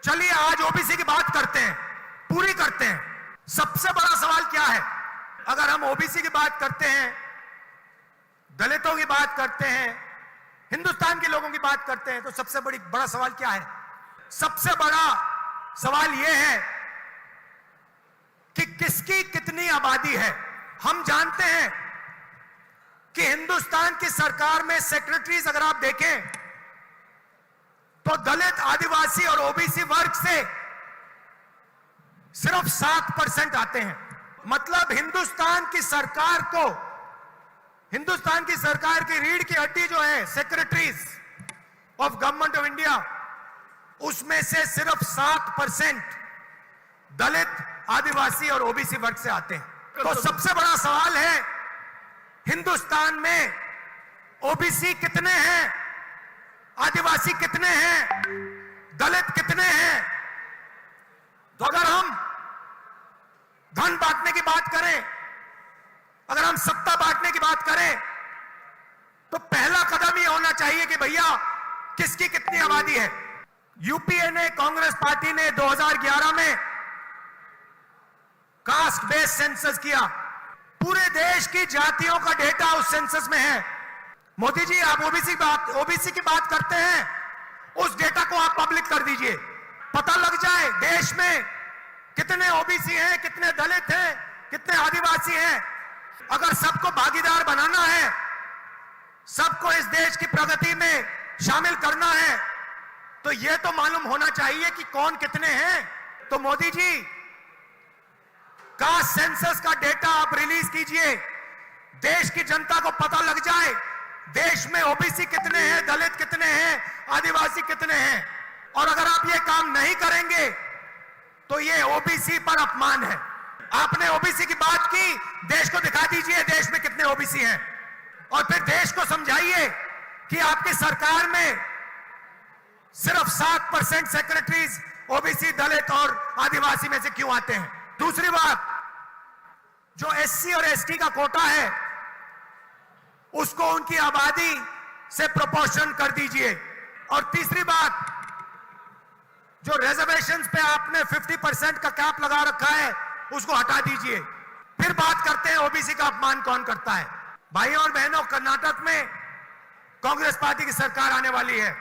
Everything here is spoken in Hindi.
चलिए आज ओबीसी की बात करते हैं, पूरी करते हैं। सबसे बड़ा सवाल क्या है? अगर हम ओबीसी की बात करते हैं, दलितों की बात करते हैं, हिंदुस्तान के लोगों की बात करते हैं, तो सबसे बड़ा सवाल क्या है? सबसे बड़ा सवाल यह है कि किसकी कितनी आबादी है। हम जानते हैं कि हिंदुस्तान की सरकार में सेक्रेटरीज अगर आप देखें तो दलित, आदिवासी और ओबीसी वर्ग से सिर्फ 7% आते हैं। मतलब हिंदुस्तान की सरकार की रीढ़ की हड्डी जो है secretaries of government of India, उसमें से सिर्फ 7% दलित, आदिवासी और ओबीसी वर्ग से आते हैं। तो सबसे बड़ा सवाल है हिंदुस्तान में ओबीसी कितने हैं, आदिवासी कितने हैं, दलित कितने हैं। तो अगर हम धन बांटने की बात करें, अगर हम सत्ता बांटने की बात करें, तो पहला कदम यह होना चाहिए कि भैया किसकी कितनी आबादी है। यूपीए ने, कांग्रेस पार्टी ने 2011 में कास्ट बेस्ड सेंसस किया। पूरे देश की जातियों का डेटा उस सेंसस में है। मोदी जी, आप ओबीसी की बात करते हैं, उस डेटा को आप पब्लिक कर दीजिए, पता लग जाए देश में कितने ओबीसी हैं, कितने दलित हैं, कितने आदिवासी हैं। अगर सबको भागीदार बनाना है, सबको इस देश की प्रगति में शामिल करना है, तो यह तो मालूम होना चाहिए कि कौन कितने हैं। तो मोदी जी, कास्ट सेंसस का डेटा आप रिलीज कीजिए, देश की जनता को पता लग जाए देश में ओबीसी कितने हैं, दलित कितने हैं, आदिवासी कितने हैं। और अगर आप ये काम नहीं करेंगे तो ये ओबीसी पर अपमान है। आपने ओबीसी की बात की, देश को दिखा दीजिए देश में कितने ओबीसी हैं, और फिर देश को समझाइए कि आपकी सरकार में सिर्फ 7% सेक्रेटरीज ओबीसी, दलित और आदिवासी में से क्यों आते हैं। दूसरी बात, जो एससी और एसटी का कोटा है उसको उनकी आबादी से प्रोपोर्शन कर दीजिए। और तीसरी बात, जो रिजर्वेशंस पे आपने 50% का कैप लगा रखा है उसको हटा दीजिए। फिर बात करते हैं ओबीसी का अपमान कौन करता है। भाइयों और बहनों, कर्नाटक में कांग्रेस पार्टी की सरकार आने वाली है।